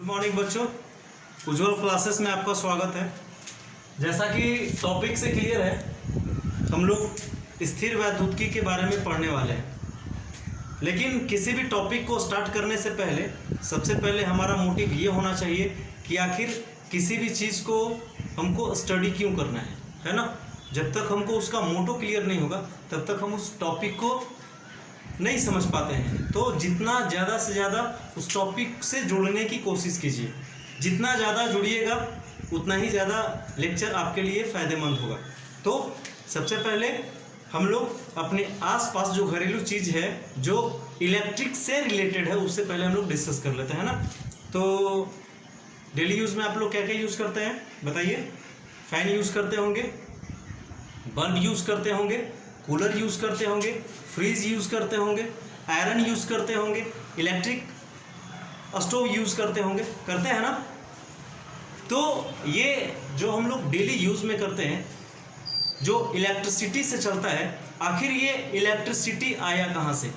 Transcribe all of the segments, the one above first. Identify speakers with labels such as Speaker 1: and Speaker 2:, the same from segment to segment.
Speaker 1: Good morning बच्चों, उज्ज्वल classes में आपका स्वागत है। जैसा कि टॉपिक से क्लियर है, हम लोग स्थिर वैद्युतिकी के बारे में पढ़ने वाले हैं। लेकिन किसी भी टॉपिक को स्टार्ट करने से पहले सबसे पहले हमारा मोटिव ये होना चाहिए कि आखिर किसी भी चीज़ को हमको स्टडी क्यों करना है ना। जब तक हमको उसका मोटो क्लियर नहीं होगा तब तक हम उस टॉपिक को नहीं समझ पाते हैं। तो जितना ज़्यादा से ज़्यादा उस टॉपिक से जुड़ने की कोशिश कीजिए। जितना ज़्यादा जुड़िएगा उतना ही ज़्यादा लेक्चर आपके लिए फ़ायदेमंद होगा। तो सबसे पहले हम लोग अपने आसपास जो घरेलू चीज़ है जो इलेक्ट्रिक से रिलेटेड है उससे पहले हम लोग डिस्कस कर लेते हैं ना। तो डेली यूज़ में आप लोग क्या क्या यूज़ करते हैं बताइए। फ़ैन यूज़ करते होंगे, बल्ब यूज़ करते होंगे, कूलर यूज़ करते होंगे, फ्रिज यूज़ करते होंगे, आयरन यूज़ करते होंगे, इलेक्ट्रिक स्टोव यूज़ करते होंगे, करते हैं ना। तो ये जो हम लोग डेली यूज़ में करते हैं जो इलेक्ट्रिसिटी से चलता है, आखिर ये इलेक्ट्रिसिटी आया कहाँ से?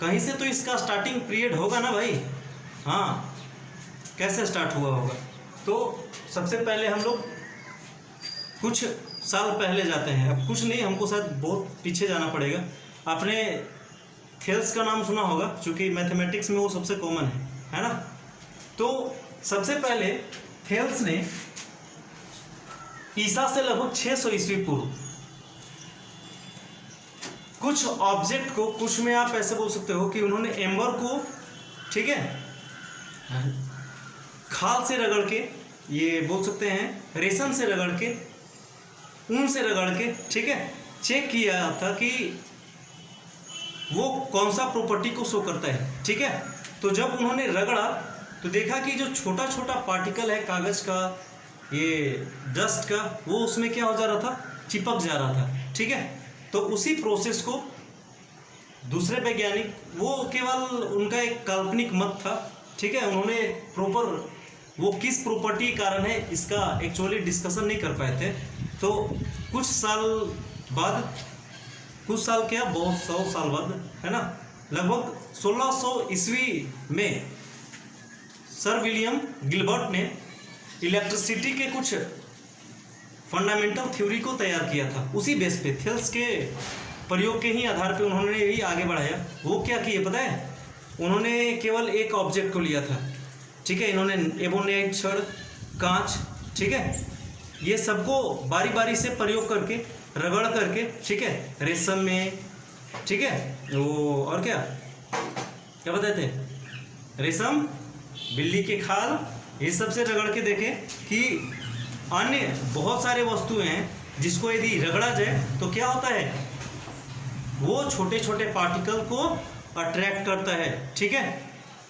Speaker 1: कहीं से तो इसका स्टार्टिंग पीरियड होगा ना भाई। हाँ, कैसे स्टार्ट हुआ होगा? तो सबसे पहले हम लोग कुछ साल पहले जाते हैं। अब कुछ नहीं, हमको शायद बहुत पीछे जाना पड़ेगा। आपने थेल्स का नाम सुना होगा, क्योंकि मैथमेटिक्स में वो सबसे कॉमन है ना। तो सबसे पहले थेल्स ने ईसा से लगभग 600 ईस्वी पूर्व कुछ ऑब्जेक्ट को, कुछ में आप ऐसे बोल सकते हो कि उन्होंने एम्बर को, ठीक है, खाल से रगड़ के, ये बोल सकते हैं रेशम से रगड़ के, ऊन से रगड़ के, ठीक है, चेक किया था कि वो कौन सा प्रॉपर्टी को शो करता है, ठीक है। तो जब उन्होंने रगड़ा तो देखा कि जो छोटा छोटा पार्टिकल है कागज़ का, ये डस्ट का, वो उसमें क्या हो जा रहा था, चिपक जा रहा था, ठीक है। तो उसी प्रोसेस को दूसरे वैज्ञानिक, वो केवल उनका एक काल्पनिक मत था, ठीक है, उन्होंने प्रॉपर वो किस प्रॉपर्टी के कारण है इसका एक्चुअली डिस्कशन नहीं कर पाए थे। तो कुछ साल बाद, कुछ साल क्या, बहुत 100 साल बाद, है ना, लगभग 1600 ईस्वी में सर विलियम गिलबर्ट ने इलेक्ट्रिसिटी के कुछ फंडामेंटल थ्योरी को तैयार किया था। उसी बेस पे थेल्स के प्रयोग के ही आधार पे उन्होंने भी आगे बढ़ाया। वो क्या किए पता है? उन्होंने केवल एक ऑब्जेक्ट को लिया था, ठीक है, इन्होंने एबोनेट, छड़, कांच, ठीक है, ये सबको बारी बारी से प्रयोग करके, रगड़ करके, ठीक है, रेशम में, ठीक है, वो और क्या क्या बताते हैं, रेशम, बिल्ली के खाल, ये सब से रगड़ के देखे कि अन्य बहुत सारे वस्तुएं हैं जिसको यदि रगड़ा जाए तो क्या होता है, वो छोटे छोटे पार्टिकल को अट्रैक्ट करता है, ठीक है।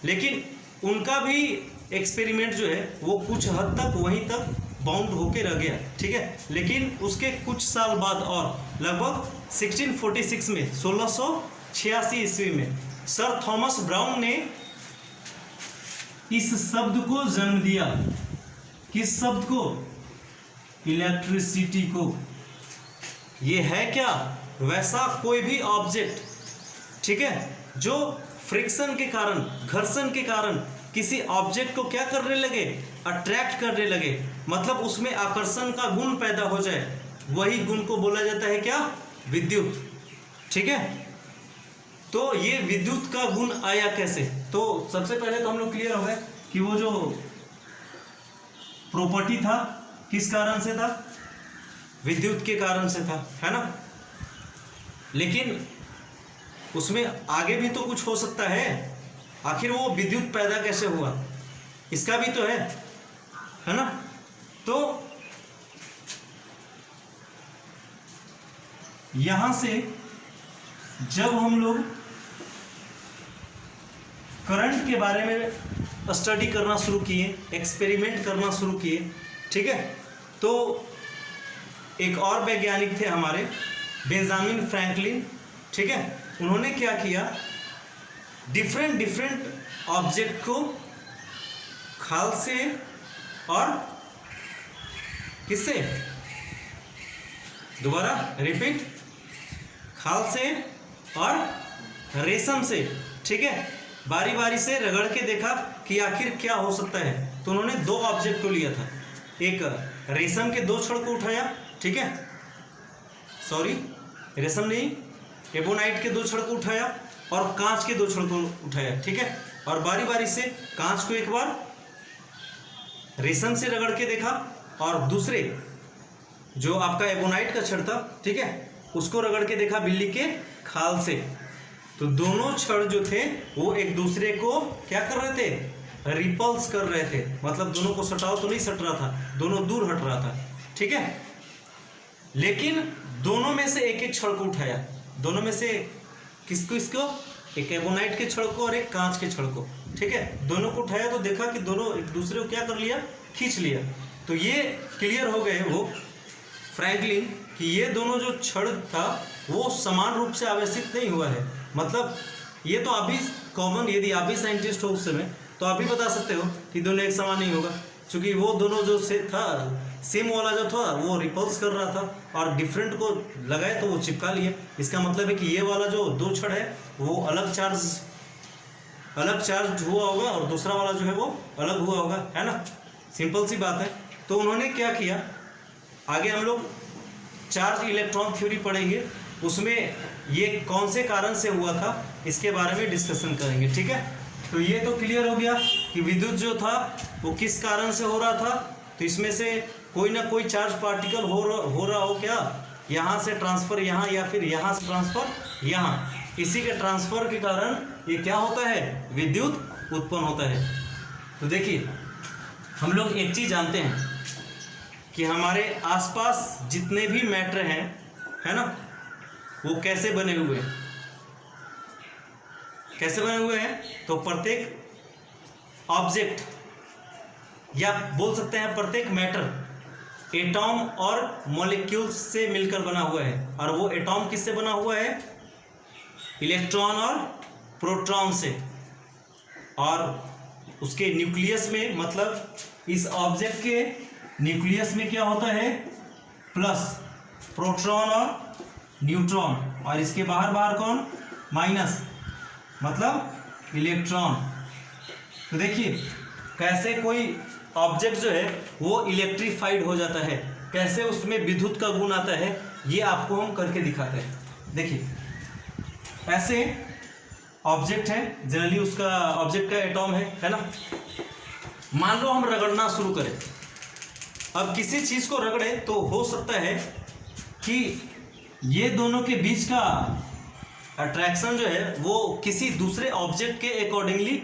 Speaker 1: लेकिन उनका भी एक्सपेरिमेंट जो है वो कुछ हद तक वहीं तक बाउंड होके रह गया, ठीक है। लेकिन उसके कुछ साल बाद और लगभग 1646 में, 1686 ईस्वी में सर थॉमस ब्राउन ने इस शब्द को जन्म दिया। किस शब्द को? इलेक्ट्रिसिटी को। ये है क्या? वैसा कोई भी ऑब्जेक्ट, ठीक है, जो फ्रिक्शन के कारण, घर्षण के कारण किसी ऑब्जेक्ट को क्या करने लगे, अट्रैक्ट करने लगे, मतलब उसमें आकर्षण का गुण पैदा हो जाए, वही गुण को बोला जाता है क्या? विद्युत, ठीक है। तो ये विद्युत का गुण आया कैसे? तो सबसे पहले तो हम लोग क्लियर हो गए कि वो जो प्रॉपर्टी था किस कारण से था? विद्युत के कारण से था, है ना। लेकिन उसमें आगे भी तो कुछ हो सकता है। आखिर वो विद्युत पैदा कैसे हुआ, इसका भी तो है ना। तो यहां से जब हम लोग करंट के बारे में स्टडी करना शुरू किए, एक्सपेरिमेंट करना शुरू किए, ठीक है, तो एक और वैज्ञानिक थे हमारे, बेंजामिन फ्रैंकलिन, ठीक है, उन्होंने क्या किया, डिफरेंट ऑब्जेक्ट को खाल से और किससे, दोबारा रिपीट, खाल से और रेशम से, ठीक है, बारी बारी से रगड़ के देखा कि आखिर क्या हो सकता है। तो उन्होंने दो ऑब्जेक्ट को लिया था, एक रेशम के दो छड़ को उठाया, ठीक है, सॉरी रेशम नहीं, एबोनाइट के दो छड़ को उठाया और कांच के दो छड़ को उठाया, ठीक है, और बारी बारी से कांच को एक बार रेशम से रगड़ के देखा और दूसरे जो आपका एबोनाइट का छड़ था, ठीक है, उसको रगड़ के देखा बिल्ली के खाल से। तो दोनों छड़ जो थे वो एक दूसरे को क्या कर रहे थे, रिपल्स कर रहे थे, मतलब दोनों को सटाओ तो नहीं सट रहा था, दोनों दूर हट रहा था, ठीक है। लेकिन दोनों में से एक एक छड़ को उठाया, दोनों में से किसको, इसको, एक एबोनाइट के छड़ को और एक कांच के छड़ को, ठीक है, दोनों को उठाया तो देखा कि दोनों एक दूसरे को क्या कर लिया, खींच लिया। तो ये क्लियर हो गए वो फ्रैंकलिन कि ये दोनों जो छड़ था वो समान रूप से आवेशित नहीं हुआ है। मतलब ये तो अभी कॉमन, यदि आप भी साइंटिस्ट हो उस समय तो आप भी बता सकते हो कि दोनों एक समान नहीं होगा, क्योंकि वो दोनों जो से था सेम वाला जो था वो रिपल्स कर रहा था और डिफरेंट को लगाए तो वो चिपका लिया। इसका मतलब है कि ये वाला जो दो छड़ है वो अलग चार्ज हुआ होगा और दूसरा वाला जो है वो अलग हुआ होगा, है ना, सिंपल सी बात है। तो उन्होंने क्या किया, आगे हम लोग चार्ज इलेक्ट्रॉन थ्योरी पढ़ेंगे, उसमें ये कौन से कारण से हुआ था इसके बारे में डिस्कशन करेंगे, ठीक है। तो ये तो क्लियर हो गया कि विद्युत जो था वो किस कारण से हो रहा था। तो इसमें से कोई ना कोई चार्ज पार्टिकल हो रहा हो क्या, यहाँ से ट्रांसफ़र यहाँ या फिर यहाँ से ट्रांसफ़र यहाँ, इसी के ट्रांसफ़र के कारण ये क्या होता है, विद्युत उत्पन्न होता है। तो देखिए हम लोग एक चीज़ जानते हैं कि हमारे आसपास जितने भी मैटर हैं, है ना, वो कैसे बने हुए हैं, कैसे बने हुए हैं। तो प्रत्येक ऑब्जेक्ट या बोल सकते हैं प्रत्येक मैटर एटॉम और मॉलिक्यूल्स से मिलकर बना हुआ है। और वो एटॉम किससे बना हुआ है, इलेक्ट्रॉन और प्रोटॉन से। और उसके न्यूक्लियस में, मतलब इस ऑब्जेक्ट के न्यूक्लियस में क्या होता है, प्लस प्रोटॉन और न्यूट्रॉन, और इसके बाहर कौन, माइनस, मतलब इलेक्ट्रॉन। तो देखिए कैसे कोई ऑब्जेक्ट जो है वो इलेक्ट्रीफाइड हो जाता है, कैसे उसमें विद्युत का गुण आता है, ये आपको हम करके दिखाते हैं। देखिए ऐसे ऑब्जेक्ट है, जनरली उसका ऑब्जेक्ट का एटॉम है ना। मान लो हम रगड़ना शुरू करें, अब किसी चीज़ को रगड़े तो हो सकता है कि ये दोनों के बीच का अट्रैक्शन जो है वो किसी दूसरे ऑब्जेक्ट के अकॉर्डिंगली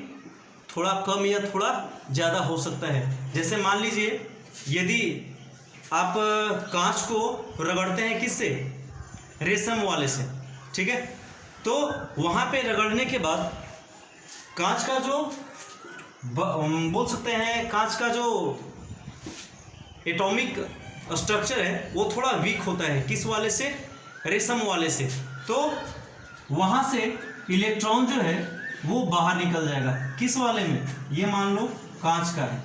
Speaker 1: थोड़ा कम या थोड़ा ज़्यादा हो सकता है। जैसे मान लीजिए यदि आप कांच को रगड़ते हैं किससे, रेशम वाले से, ठीक है, तो वहाँ पे रगड़ने के बाद कांच का जो बोल सकते हैं कांच का जो एटॉमिक स्ट्रक्चर है वो थोड़ा वीक होता है, किस वाले से, रेशम वाले से। तो वहाँ से इलेक्ट्रॉन जो है वो बाहर निकल जाएगा, किस वाले में, ये मान लो कांच का है,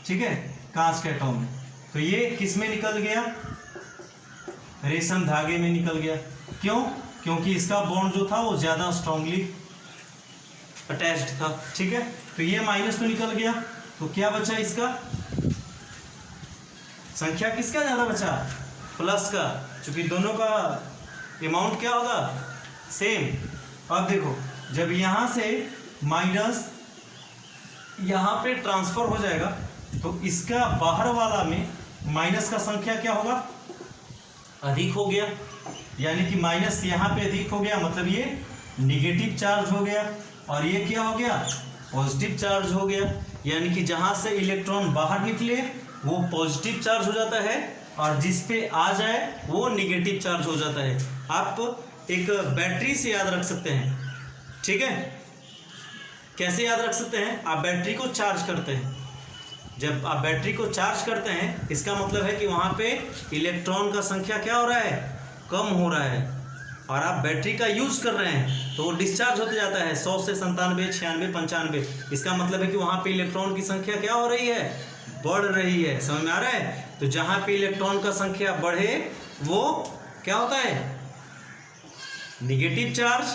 Speaker 1: ठीक है, कांच का एटॉम है, तो ये किस में निकल गया, रेशम धागे में निकल गया। क्यों, क्योंकि इसका बॉन्ड जो था वो ज़्यादा स्ट्रांगली अटैच्ड था, ठीक है। तो ये माइनस तो निकल गया, तो क्या बचा, इसका संख्या किसका ज़्यादा बचा, प्लस का, क्योंकि दोनों का अमाउंट क्या होगा, सेम। अब देखो जब यहाँ से माइनस यहाँ पे ट्रांसफ़र हो जाएगा तो इसका बाहर वाला में माइनस का संख्या क्या होगा, अधिक हो गया, यानी कि माइनस यहाँ पे अधिक हो गया, मतलब ये निगेटिव चार्ज हो गया, और ये क्या हो गया, पॉजिटिव चार्ज हो गया। यानी कि जहाँ से इलेक्ट्रॉन बाहर निकले वो पॉजिटिव चार्ज हो जाता है और जिस पे आ जाए वो निगेटिव चार्ज हो जाता है। आप एक बैटरी से याद रख सकते हैं, ठीक है, कैसे याद रख सकते हैं, आप बैटरी को चार्ज करते हैं, जब आप बैटरी को चार्ज करते हैं इसका मतलब है कि वहाँ पे इलेक्ट्रॉन का संख्या क्या हो रहा है, कम हो रहा है, और आप बैटरी का यूज़ कर रहे हैं तो वो डिस्चार्ज होते जाता है 100 से 97, 96, 95। इसका मतलब है कि वहाँ पे इलेक्ट्रॉन की संख्या क्या हो रही है, बढ़ रही है। समझ में आ रहा है। तो जहाँ पे इलेक्ट्रॉन का संख्या बढ़े वो क्या होता है, निगेटिव चार्ज,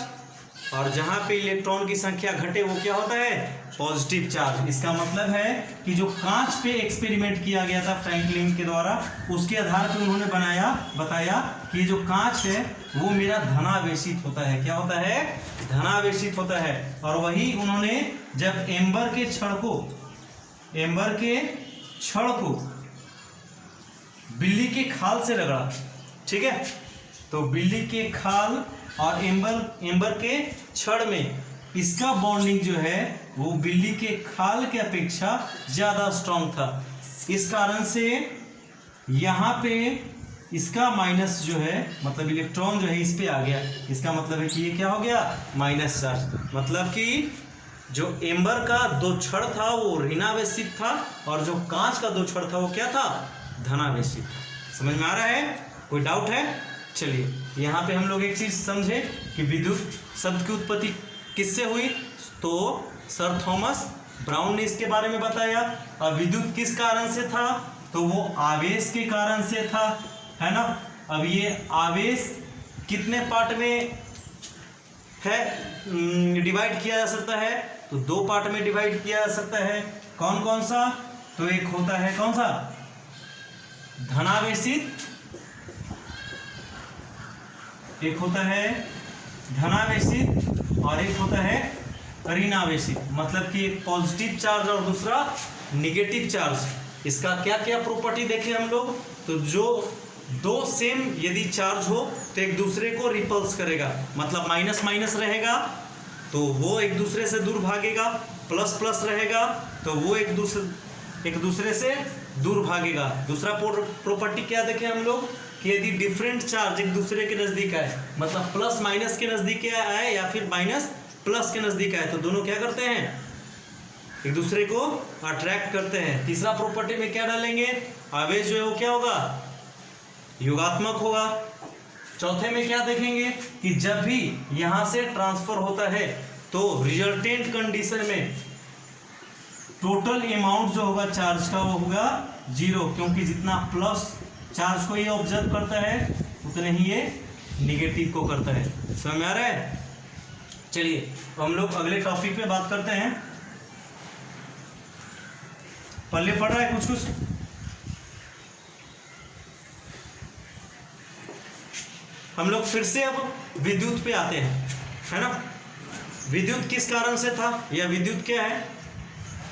Speaker 1: और जहां पे इलेक्ट्रॉन की संख्या घटे वो क्या होता है, पॉजिटिव चार्ज। इसका मतलब है कि जो कांच पे एक्सपेरिमेंट किया गया था फ्रैंकलिन के द्वारा, उसके आधार पर उन्होंने बताया कि जो कांच है वो मेरा धनावेशित होता है। क्या होता है, धनावेशित होता है। और वही उन्होंने जब एम्बर के छड़ को बिल्ली के खाल से रगड़ा, ठीक है, तो बिल्ली के खाल और एम्बर के छड़ में इसका बॉन्डिंग जो है वो बिल्ली के खाल के अपेक्षा ज़्यादा स्ट्रांग था। इस कारण से यहाँ पे इसका माइनस जो है, मतलब इलेक्ट्रॉन जो है इस पे आ गया। इसका मतलब है कि ये क्या हो गया, माइनस चार्ज। मतलब कि जो एम्बर का दो छड़ था वो ऋणावेशित था और जो कांच का दो छड़ था वो क्या था, धनावेशित था। समझ में आ रहा है, कोई डाउट है? चलिए यहाँ पे हम लोग एक चीज समझे कि विद्युत शब्द की उत्पत्ति किससे हुई, तो सर थॉमस ब्राउन ने इसके बारे में बताया। अब विद्युत किस कारण से था, तो वो आवेश के कारण से था, है ना। अब ये आवेश कितने पार्ट में है डिवाइड किया जा सकता है, तो दो पार्ट में डिवाइड किया जा सकता है। कौन कौन सा, तो एक होता है कौन सा, धनावेशित, एक होता है धनावेशित और एक होता है ऋणावेशित। मतलब कि एक पॉजिटिव चार्ज और दूसरा निगेटिव चार्ज। इसका क्या क्या प्रॉपर्टी देखें हम लोग, तो जो दो सेम यदि चार्ज हो तो एक दूसरे को रिपल्स करेगा, मतलब माइनस माइनस रहेगा तो वो एक दूसरे से दूर भागेगा, प्लस प्लस रहेगा तो वो एक दूसरे से दूर भागेगा। दूसरा प्रॉपर्टी क्या देखें हम लोग कि यदि डिफरेंट चार्ज एक दूसरे के नज़दीक आए, मतलब प्लस माइनस के नज़दीक आए या फिर माइनस प्लस के नज़दीक आए, तो दोनों क्या करते हैं, एक दूसरे को अट्रैक्ट करते हैं। तीसरा प्रॉपर्टी में क्या डालेंगे, आवेश जो है वो क्या होगा, योगात्मक होगा। चौथे में क्या देखेंगे कि जब भी यहाँ से ट्रांसफर होता है तो रिजल्टेंट कंडीशन में टोटल अमाउंट जो होगा चार्ज का वो होगा जीरो, क्योंकि जितना प्लस चार्ज को ये ऑब्जर्व करता है उतने ही ये निगेटिव को करता है। समझ में आ रहा है? चलिए तो हम लोग अगले टॉपिक पे बात करते हैं। पल्ले पड़ रहा है कुछ कुछ? हम लोग फिर से अब विद्युत पे आते हैं, है ना। विद्युत किस कारण से था या विद्युत क्या है,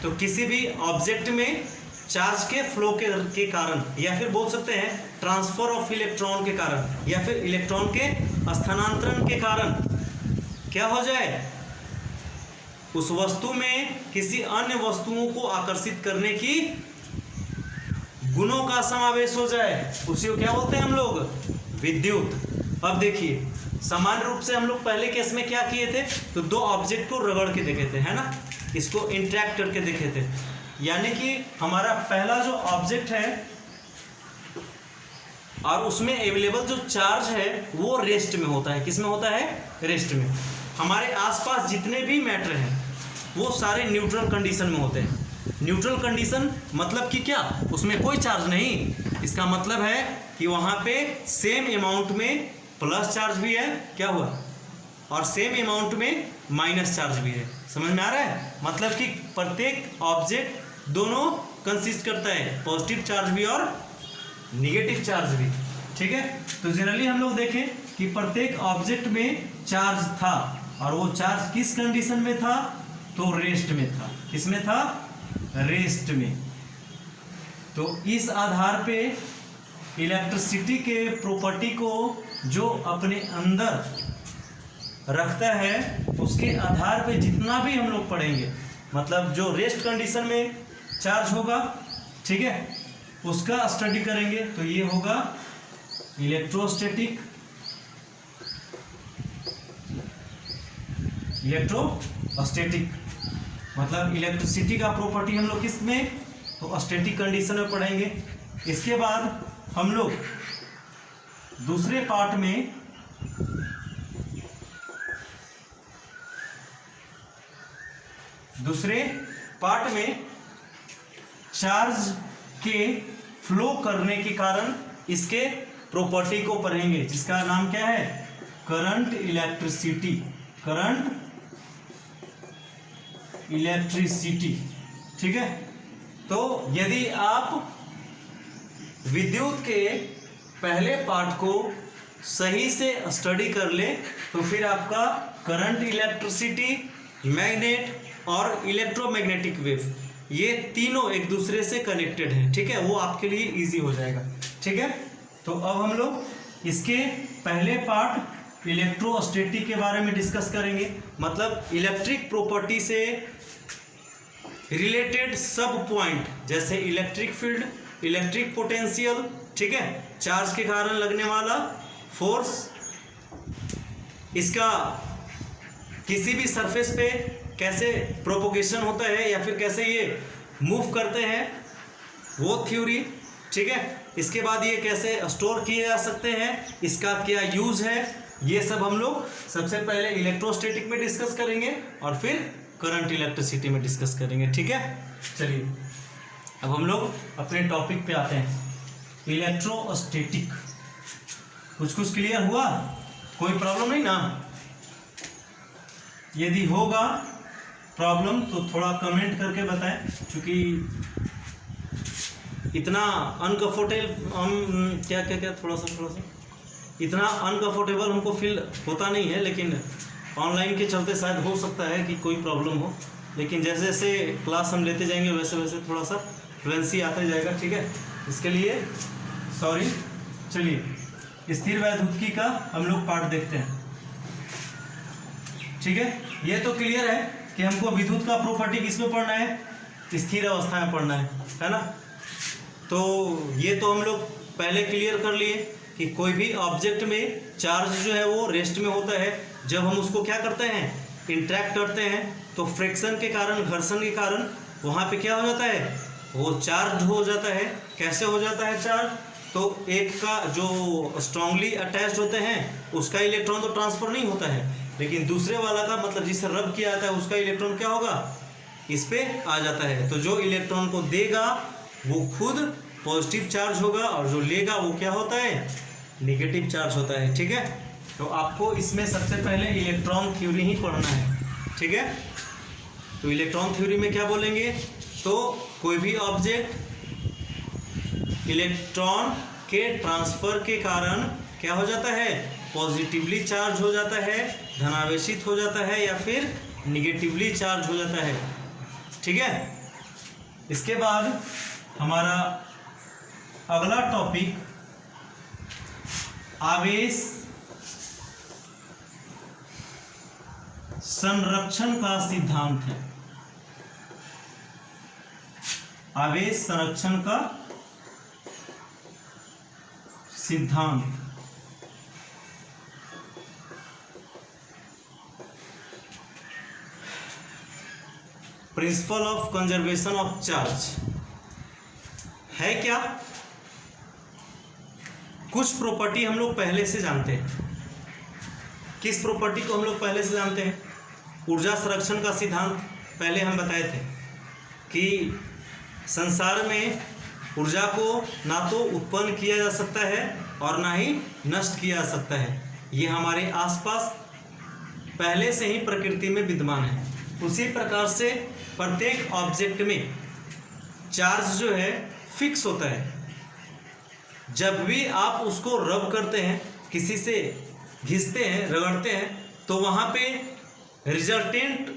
Speaker 1: तो किसी भी ऑब्जेक्ट में चार्ज के फ्लो के कारण, या फिर बोल सकते हैं ट्रांसफर ऑफ इलेक्ट्रॉन के कारण, या फिर इलेक्ट्रॉन के स्थानांतरण के कारण क्या हो जाए, उस वस्तु में किसी अन्य वस्तुओं को आकर्षित करने की गुणों का समावेश हो जाए, उसी को क्या बोलते हैं हम लोग, विद्युत। अब देखिए सामान्य रूप से हम लोग पहले केस में क्या किए थे, तो दो ऑब्जेक्ट को रगड़ के देखे थे, है ना, इसको इंटरैक्ट करके देखे थे। यानी कि हमारा पहला जो ऑब्जेक्ट है और उसमें अवेलेबल जो चार्ज है वो रेस्ट में होता है। किस में होता है, रेस्ट में। हमारे आसपास जितने भी मैटर हैं वो सारे न्यूट्रल कंडीशन में होते हैं। न्यूट्रल कंडीशन मतलब कि क्या, उसमें कोई चार्ज नहीं। इसका मतलब है कि वहाँ पे सेम अमाउंट में प्लस चार्ज भी है, क्या हुआ, और सेम अमाउंट में माइनस चार्ज भी है। समझ में आ रहा है? मतलब कि प्रत्येक ऑब्जेक्ट दोनों कंसिस्ट करता है, पॉजिटिव चार्ज भी और निगेटिव चार्ज भी, ठीक है। तो जनरली हम लोग देखें कि प्रत्येक ऑब्जेक्ट में चार्ज था और वो चार्ज किस कंडीशन में था, तो रेस्ट में था। किस में था, रेस्ट में। तो इस आधार पे इलेक्ट्रिसिटी के प्रॉपर्टी को जो अपने अंदर रखता है उसके आधार पे जितना भी हम लोग पढ़ेंगे, मतलब जो रेस्ट कंडीशन में चार्ज होगा, ठीक है, उसका स्टडी करेंगे तो ये होगा इलेक्ट्रोस्टैटिक, मतलब इलेक्ट्रिसिटी का प्रॉपर्टी हम लोग किस में, तो स्टैटिक कंडीशन में पढ़ेंगे। इसके बाद हम लोग दूसरे पार्ट में चार्ज के फ्लो करने के कारण इसके प्रॉपर्टी को पढ़ेंगे, जिसका नाम क्या है, करंट इलेक्ट्रिसिटी। Current electricity. ठीक है, तो यदि आप विद्युत के पहले पार्ट को सही से स्टडी कर ले तो फिर आपका करंट, इलेक्ट्रिसिटी, मैग्नेट और इलेक्ट्रोमैग्नेटिक वेव ये तीनों एक दूसरे से कनेक्टेड हैं। ठीक है, वो आपके लिए इजी हो जाएगा। ठीक है, तो अब हम लोग इसके पहले पार्ट इलेक्ट्रोस्टैटिक के बारे में डिस्कस करेंगे, मतलब इलेक्ट्रिक प्रॉपर्टी से रिलेटेड सब पॉइंट, जैसे इलेक्ट्रिक फील्ड, इलेक्ट्रिक पोटेंशियल, ठीक है, चार्ज के कारण लगने वाला फोर्स, इसका किसी भी सरफेस पे कैसे प्रोपोगेशन होता है या फिर कैसे ये मूव करते हैं वो थ्योरी। ठीक है, इसके बाद ये कैसे स्टोर किए जा सकते हैं, इसका क्या यूज है, ये सब हम लोग सबसे पहले इलेक्ट्रोस्टैटिक में डिस्कस करेंगे और फिर करंट इलेक्ट्रिसिटी में डिस्कस करेंगे। ठीक है, चलिए अब हम लोग अपने टॉपिक पे आते हैं, इलेक्ट्रोस्टैटिक। कुछ क्लियर हुआ? कोई प्रॉब्लम नहीं ना? यदि होगा प्रॉब्लम तो थोड़ा कमेंट करके बताएं, क्योंकि इतना अनकंफर्टेबल क्या थोड़ा सा इतना अनकंफर्टेबल हमको फील होता नहीं है, लेकिन ऑनलाइन के चलते शायद हो सकता है कि कोई प्रॉब्लम हो, लेकिन जैसे जैसे क्लास हम लेते जाएंगे वैसे वैसे थोड़ा सा फ्लुएंसी आता जाएगा। ठीक है, इसके लिए सॉरी। चलिए स्थिर वैद्युतिकी का हम लोग पार्ट देखते हैं। ठीक है, ये तो क्लियर है कि हमको विद्युत का प्रॉपर्टी किस में पढ़ना है, स्थिर अवस्था में पढ़ना है ना। तो ये तो हम लोग पहले क्लियर कर लिए कि कोई भी ऑब्जेक्ट में चार्ज जो है वो रेस्ट में होता है। जब हम उसको क्या करते हैं, इंटरेक्ट करते हैं, तो फ्रिक्शन के कारण, घर्षण के कारण वहाँ पे क्या हो जाता है, वो चार्ज हो जाता है। कैसे हो जाता है चार्ज? तो एक का जो स्ट्रांगली अटैच्ड होते हैं उसका इलेक्ट्रॉन तो ट्रांसफर नहीं होता है, लेकिन दूसरे वाला का, मतलब जिसे रब किया जाता है, उसका इलेक्ट्रॉन क्या होगा, इस पे आ जाता है। तो जो इलेक्ट्रॉन को देगा वो खुद पॉजिटिव चार्ज होगा और जो लेगा वो क्या होता है, नेगेटिव चार्ज होता है। ठीक है, तो आपको इसमें सबसे पहले इलेक्ट्रॉन थ्योरी ही पढ़ना है। ठीक है, तो इलेक्ट्रॉन थ्योरी में क्या बोलेंगे, तो कोई भी ऑब्जेक्ट इलेक्ट्रॉन के ट्रांसफर के कारण क्या हो जाता है, पॉजिटिवली चार्ज हो जाता है, धनावेशित हो जाता है, या फिर निगेटिवली चार्ज हो जाता है। ठीक है, इसके बाद हमारा अगला टॉपिक आवेश संरक्षण का सिद्धांत है। आवेश संरक्षण का सिद्धांत। Principle of conservation of charge है क्या? कुछ प्रॉपर्टी हम लोग पहले से जानते हैं। किस प्रॉपर्टी को हम लोग पहले से जानते हैं? ऊर्जा संरक्षण का सिद्धांत पहले हम बताए थे कि संसार में ऊर्जा को ना तो उत्पन्न किया जा सकता है और ना ही नष्ट किया जा सकता है। ये हमारे आसपास पहले से ही प्रकृति में विद्यमान है। उसी प्रकार से प्रत्येक ऑब्जेक्ट में चार्ज जो है फिक्स होता है। जब भी आप उसको रब करते हैं, किसी से घिसते हैं, रगड़ते हैं, तो वहाँ पे रिजल्टेंट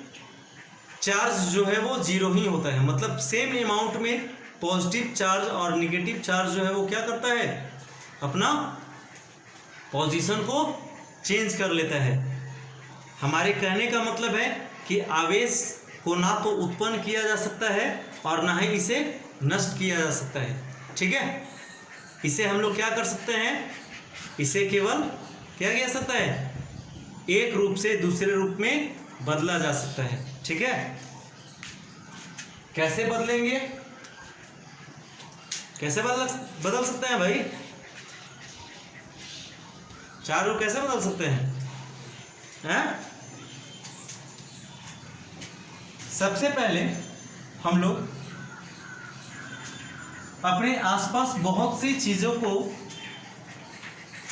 Speaker 1: चार्ज जो है वो जीरो ही होता है। मतलब सेम अमाउंट में पॉजिटिव चार्ज और निगेटिव चार्ज जो है वो क्या करता है, अपना पोजीशन को चेंज कर लेता है। हमारे कहने का मतलब है कि आवेश को ना तो उत्पन्न किया जा सकता है और ना ही इसे नष्ट किया जा सकता है। ठीक है, इसे हम लोग क्या कर सकते हैं, इसे केवल क्या किया सकता है, एक रूप से दूसरे रूप में बदला जा सकता है। ठीक है, कैसे बदलेंगे, कैसे बदल सकते हैं भाई, चारों कैसे बदल सकते हैं? सबसे पहले हम लोग अपने आसपास बहुत सी चीज़ों को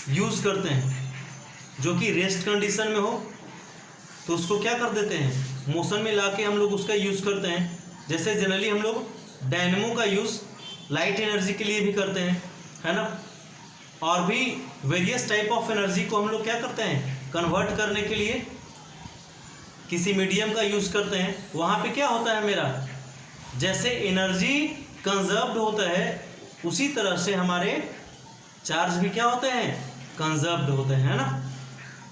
Speaker 1: यूज़ करते हैं जो कि रेस्ट कंडीशन में हो। तो उसको क्या कर देते हैं, मोशन में लाके हम लोग उसका यूज़ करते हैं। जैसे जनरली हम लोग डायनेमो का यूज़ लाइट एनर्जी के लिए भी करते हैं, है ना। और भी वेरियस टाइप ऑफ एनर्जी को हम लोग क्या करते हैं, कन्वर्ट करने के लिए किसी मीडियम का यूज़ करते हैं। वहाँ पे क्या होता है मेरा, जैसे एनर्जी कंजर्व्ड होता है उसी तरह से हमारे चार्ज भी क्या होते हैं, कंजर्व्ड होते हैं, है ना।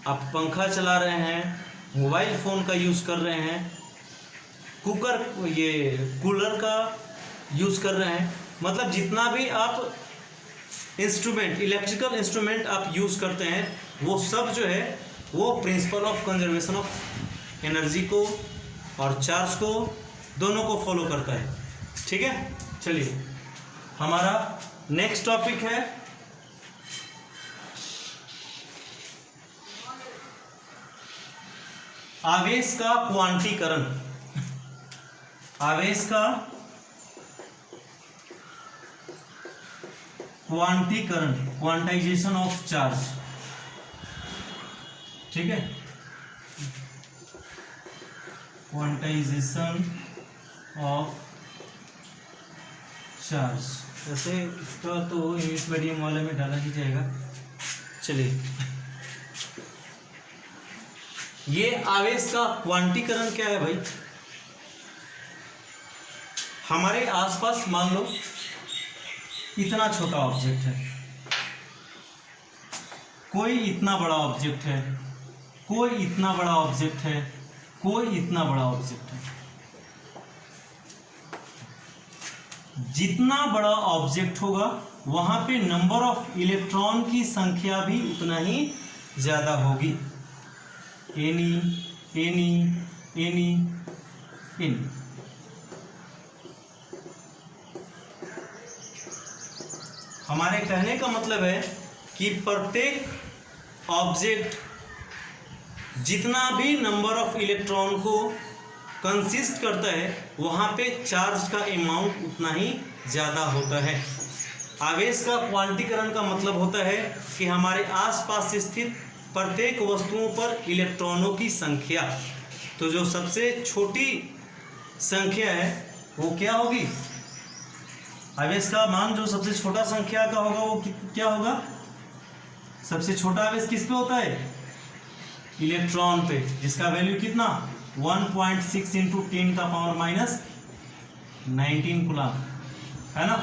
Speaker 1: आप पंखा चला रहे हैं, मोबाइल फ़ोन का यूज़ कर रहे हैं, कूलर का यूज़ कर रहे हैं, मतलब जितना भी आप इंस्ट्रूमेंट, इलेक्ट्रिकल इंस्ट्रूमेंट आप यूज़ करते हैं, वो सब जो है वो principle of conservation of energy को और चार्ज को दोनों को फॉलो करता है। ठीक है, चलिए हमारा नेक्स्ट टॉपिक है आवेश का क्वांटीकरण। आवेश का क्वांटीकरण, क्वांटाइजेशन ऑफ चार्ज। ठीक है, क्वांटाइजेशन ऑफ चार्ज, वैसे इसका तो इंग्लिश मीडियम वाले में डाला ही जाएगा। चलिए, ये आवेश का क्वांटीकरण क्या है भाई, हमारे आसपास मान लो इतना छोटा ऑब्जेक्ट है, कोई इतना बड़ा ऑब्जेक्ट है, कोई इतना बड़ा ऑब्जेक्ट है, कोई इतना बड़ा ऑब्जेक्ट है। जितना बड़ा ऑब्जेक्ट होगा वहां पे नंबर ऑफ इलेक्ट्रॉन की संख्या भी उतना ही ज्यादा होगी। Any any any any. हमारे कहने का मतलब है कि प्रत्येक ऑब्जेक्ट जितना भी नंबर ऑफ इलेक्ट्रॉन को कंसिस्ट करता है वहाँ पे चार्ज का अमाउंट उतना ही ज़्यादा होता है। आवेश का क्वांटीकरण का मतलब होता है कि हमारे आसपास स्थित प्रत्येक वस्तुओं पर इलेक्ट्रॉनों की संख्या, तो जो सबसे छोटी संख्या है वो क्या होगी, आवेश का मान जो सबसे छोटा संख्या का होगा वो क्या होगा, सबसे छोटा आवेश किस पे होता है, इलेक्ट्रॉन पे, जिसका वैल्यू कितना 1.6 इंटू 10 का पावर माइनस 19 कूलम, है ना।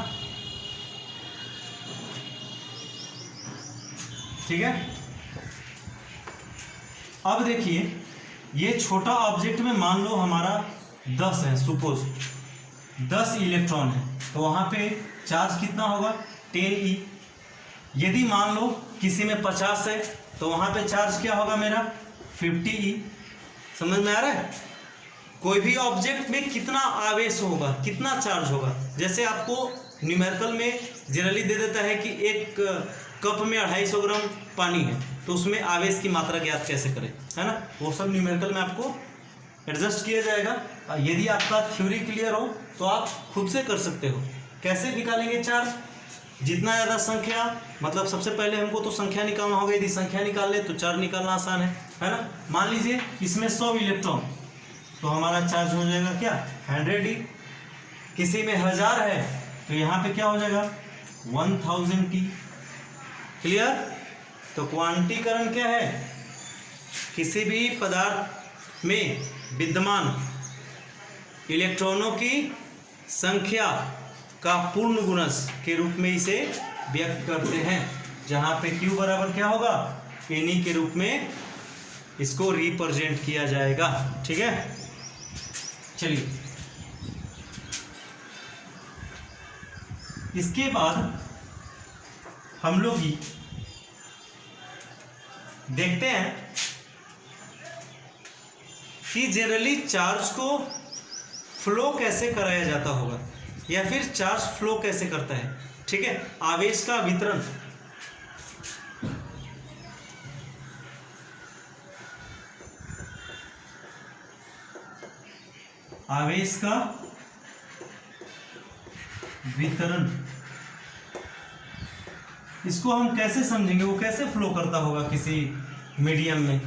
Speaker 1: ठीक है, अब देखिए ये छोटा ऑब्जेक्ट में मान लो हमारा 10 है, सपोज 10 इलेक्ट्रॉन है, तो वहाँ पे चार्ज कितना होगा 10e। यदि मान लो किसी में 50 है तो वहाँ पे चार्ज क्या होगा मेरा 50e। समझ में आ रहा है, कोई भी ऑब्जेक्ट में कितना आवेश होगा, कितना चार्ज होगा। जैसे आपको न्यूमेरिकल में जनरली दे देता है कि एक कप में 250 ग्राम पानी है, तो उसमें आवेश की मात्रा ज्ञात कैसे करें, है ना। वो सब न्यूमेरिकल में आपको एडजस्ट किया जाएगा। यदि आपका थ्योरी क्लियर हो तो आप खुद से कर सकते हो। कैसे निकालेंगे चार्ज, जितना ज़्यादा संख्या, मतलब सबसे पहले हमको तो संख्या निकालना होगा। यदि संख्या निकाल ले तो चार्ज निकालना आसान है ना। मान लीजिए इसमें 100 इलेक्ट्रॉन, तो हमारा चार्ज हो जाएगा क्या 100e। किसी में 1000 है तो यहाँ पे क्या हो जाएगा 1000t। क्लियर। तो क्वांटीकरण क्या है, किसी भी पदार्थ में विद्यमान इलेक्ट्रॉनों की संख्या का पूर्ण गुणज के रूप में इसे व्यक्त करते हैं, जहाँ पे Q बराबर क्या होगा Ne के रूप में इसको रिप्रेजेंट किया जाएगा। ठीक है, चलिए इसके बाद हम लोग ही देखते हैं कि जनरली चार्ज को फ्लो कैसे कराया जाता होगा, या फिर चार्ज फ्लो कैसे करता है। ठीक है, आवेश का वितरण, आवेश का वितरण, इसको हम कैसे समझेंगे, वो कैसे फ्लो करता होगा किसी मीडियम में,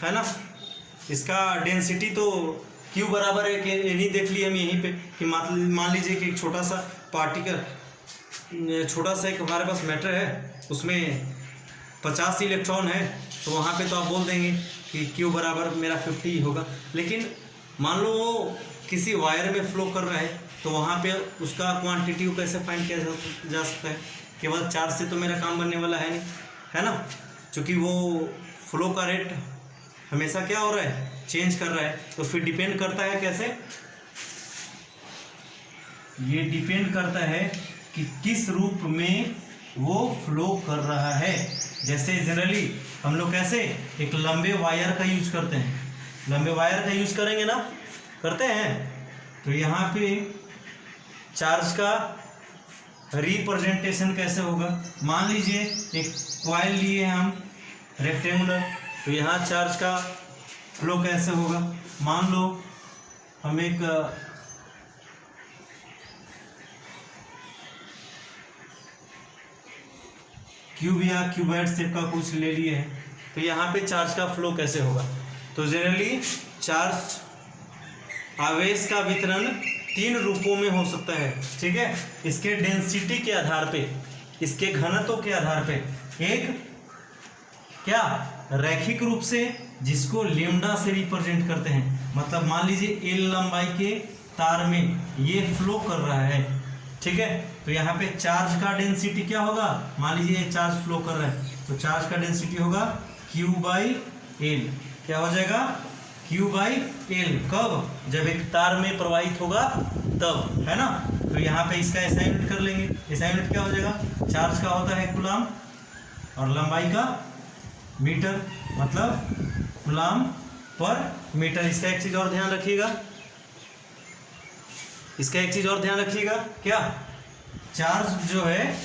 Speaker 1: है ना। इसका डेंसिटी तो Q बराबर है कि यही देख लिए हम यहीं पे कि मान लीजिए कि एक छोटा सा पार्टिकल, छोटा सा एक हमारे पास मैटर है, उसमें 50 इलेक्ट्रॉन है, तो वहाँ पे तो आप बोल देंगे कि Q बराबर मेरा 50 होगा। लेकिन मान लो वो किसी वायर में फ्लो कर रहा है, तो वहाँ पे उसका क्वांटिटी कैसे फाइंड किया जा सकता है? केवल चार्ज से तो मेरा काम बनने वाला है नहीं, है ना, क्योंकि वो फ्लो का रेट हमेशा क्या हो रहा है, चेंज कर रहा है। तो फिर डिपेंड करता है कैसे, ये डिपेंड करता है कि किस रूप में वो फ्लो कर रहा है। जैसे जनरली हम लोग कैसे एक लंबे वायर का यूज करते हैं, लंबे वायर का यूज करेंगे ना, करते हैं। तो यहाँ पे चार्ज का रिप्रेजेंटेशन कैसे होगा, मान लीजिए एक कॉइल लिए हम रेक्टेंगुलर, तो यहाँ चार्ज का फ्लो कैसे होगा, मान लो हम एक क्यूब या क्यूबॉइड शेप का कुछ ले लिए हैं, तो यहाँ पे चार्ज का फ्लो कैसे होगा। तो जनरली चार्ज आवेश का वितरण 3 रूपों में हो सकता है, ठीक है। इसके डेंसिटी के आधार पे, इसके घनत्व के आधार पे, एक क्या रैखिक रूप से जिसको लैम्डा से रिप्रेजेंट करते हैं, मतलब मान लीजिए L लंबाई के तार में ये फ्लो कर रहा है, ठीक है। तो यहाँ पे चार्ज का डेंसिटी क्या होगा, मान लीजिए ये चार्ज फ्लो कर रहा है, तो चार्ज का डेंसिटी होगा Q/L, क्या हो जाएगा Q/L। कब, जब एक तार में प्रवाहित होगा तब, है ना। तो यहाँ पे इसका ऐसा यूनिट कर लेंगे, ऐसा यूनिट क्या हो जाएगा, चार्ज का होता है कूलम और लंबाई का मीटर, मतलब कूलम पर मीटर। इसका एक चीज और ध्यान रखिएगा, इसका एक चीज और ध्यान रखिएगा, क्या चार्ज जो है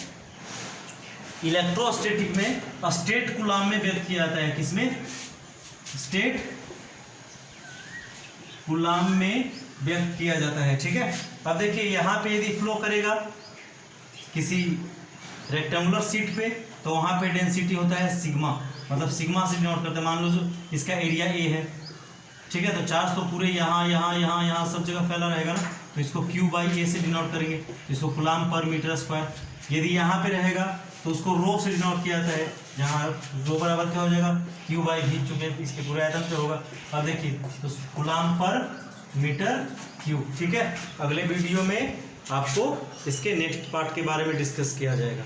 Speaker 1: इलेक्ट्रोस्टैटिक में स्टेट कूलम में व्यक्त किया जाता है, किसमें, स्टेट कूलम में व्यक्त किया जाता है, ठीक है। अब देखिए यहाँ पे यदि फ्लो करेगा किसी रेक्टेंगुलर शीट पे, तो वहाँ पे डेंसिटी होता है सिग्मा, मतलब सिग्मा से डिनोट करते हैं। मान लो जो इसका एरिया ए है, ठीक है, तो चार्ज तो पूरे यहाँ सब जगह फैला रहेगा ना, तो इसको Q/A से डिनोट करेंगे, इसको कूलम पर मीटर स्क्वायर। यदि यहाँ पे रहेगा तो उसको रो से डिनोट किया जाता है, जहाँ रो बराबर क्या हो जाएगा Q/V, चूंकि इसके पूरे आयतन पे होगा। अब देखिए तो कूलम पर मीटर क्यूब, ठीक है। अगले वीडियो में आपको इसके नेक्स्ट पार्ट के बारे में डिस्कस किया जाएगा।